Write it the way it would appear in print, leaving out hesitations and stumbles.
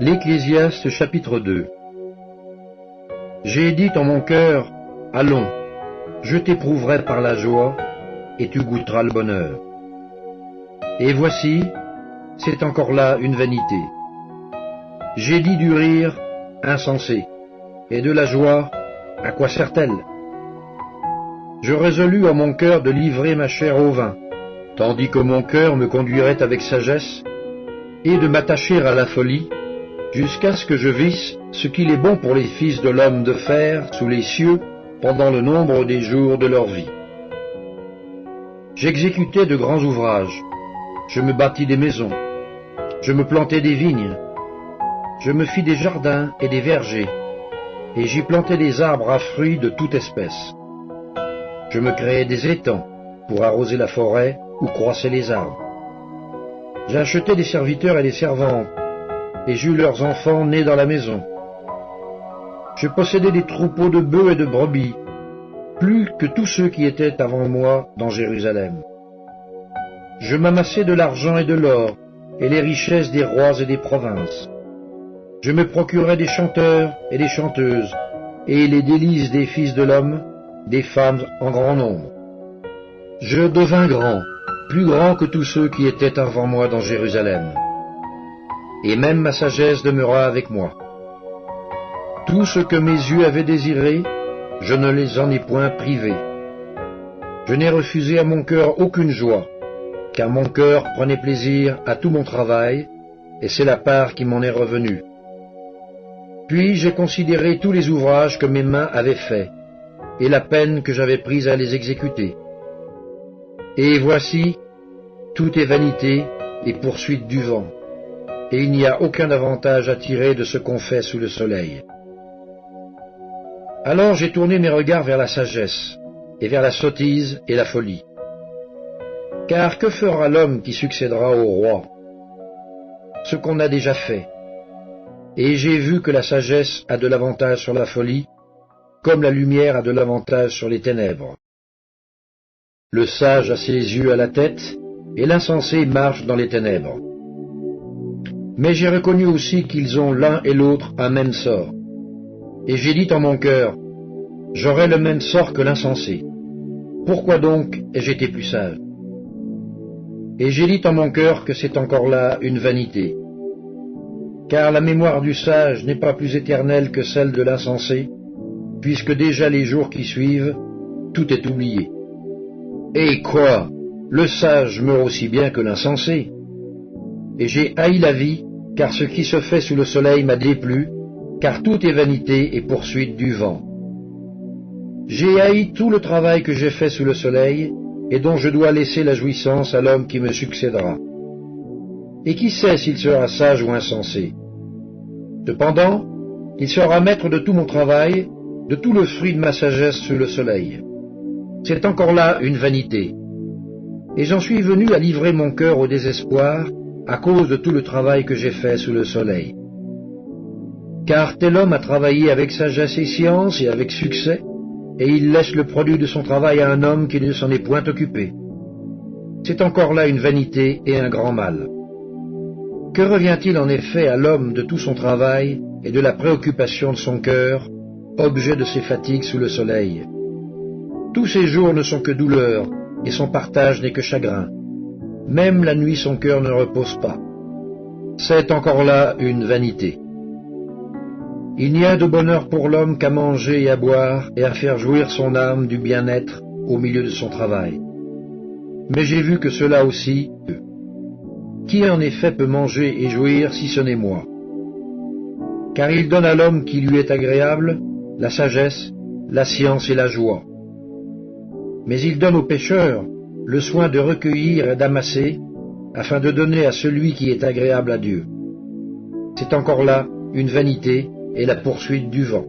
L'Ecclésiaste chapitre 2. J'ai dit en mon cœur, allons, je t'éprouverai par la joie, et tu goûteras le bonheur. Et voici, c'est encore là une vanité. J'ai dit du rire, insensé, et de la joie, à quoi sert-elle? Je résolus en mon cœur de livrer ma chair au vin, tandis que mon cœur me conduirait avec sagesse, et de m'attacher à la folie, jusqu'à ce que je visse ce qu'il est bon pour les fils de l'homme de faire sous les cieux pendant le nombre des jours de leur vie. J'exécutais de grands ouvrages, je me bâtis des maisons, je me plantai des vignes, je me fis des jardins et des vergers, et j'y plantai des arbres à fruits de toute espèce. Je me créai des étangs pour arroser la forêt où croissaient les arbres. J'achetai des serviteurs et des servantes, et j'eus leurs enfants nés dans la maison. Je possédais des troupeaux de bœufs et de brebis, plus que tous ceux qui étaient avant moi dans Jérusalem. Je m'amassai de l'argent et de l'or, et les richesses des rois et des provinces. Je me procurai des chanteurs et des chanteuses, et les délices des fils de l'homme, des femmes en grand nombre. Je devins grand, plus grand que tous ceux qui étaient avant moi dans Jérusalem. Et même ma sagesse demeura avec moi. Tout ce que mes yeux avaient désiré, je ne les en ai point privés. Je n'ai refusé à mon cœur aucune joie, car mon cœur prenait plaisir à tout mon travail, et c'est la part qui m'en est revenue. Puis j'ai considéré tous les ouvrages que mes mains avaient faits, et la peine que j'avais prise à les exécuter. Et voici, tout est vanité et poursuite du vent, et il n'y a aucun avantage à tirer de ce qu'on fait sous le soleil. Alors j'ai tourné mes regards vers la sagesse, et vers la sottise et la folie. Car que fera l'homme qui succédera au roi? Ce qu'on a déjà fait. Et j'ai vu que la sagesse a de l'avantage sur la folie, comme la lumière a de l'avantage sur les ténèbres. Le sage a ses yeux à la tête, et l'insensé marche dans les ténèbres. Mais j'ai reconnu aussi qu'ils ont l'un et l'autre un même sort. Et j'ai dit en mon cœur, j'aurai le même sort que l'insensé. Pourquoi donc ai-je été plus sage? Et j'ai dit en mon cœur que c'est encore là une vanité. Car la mémoire du sage n'est pas plus éternelle que celle de l'insensé, puisque déjà les jours qui suivent, tout est oublié. Et quoi? Le sage meurt aussi bien que l'insensé. Et j'ai haï la vie, car ce qui se fait sous le soleil m'a déplu, car tout est vanité et poursuite du vent. J'ai haï tout le travail que j'ai fait sous le soleil, et dont je dois laisser la jouissance à l'homme qui me succédera. Et qui sait s'il sera sage ou insensé? Cependant, il sera maître de tout mon travail, de tout le fruit de ma sagesse sous le soleil. C'est encore là une vanité. Et j'en suis venu à livrer mon cœur au désespoir à cause de tout le travail que j'ai fait sous le soleil. Car tel homme a travaillé avec sagesse et science et avec succès, et il laisse le produit de son travail à un homme qui ne s'en est point occupé. C'est encore là une vanité et un grand mal. Que revient-il en effet à l'homme de tout son travail et de la préoccupation de son cœur, objet de ses fatigues sous le soleil? Tous ses jours ne sont que douleur, et son partage n'est que chagrin. Même la nuit son cœur ne repose pas. C'est encore là une vanité. Il n'y a de bonheur pour l'homme qu'à manger et à boire, et à faire jouir son âme du bien-être au milieu de son travail. Mais j'ai vu que cela aussi, qui en effet peut manger et jouir si ce n'est moi? Car il donne à l'homme qui lui est agréable la sagesse, la science et la joie. Mais il donne aux pécheurs le soin de recueillir et d'amasser, afin de donner à celui qui est agréable à Dieu. C'est encore là une vanité et la poursuite du vent.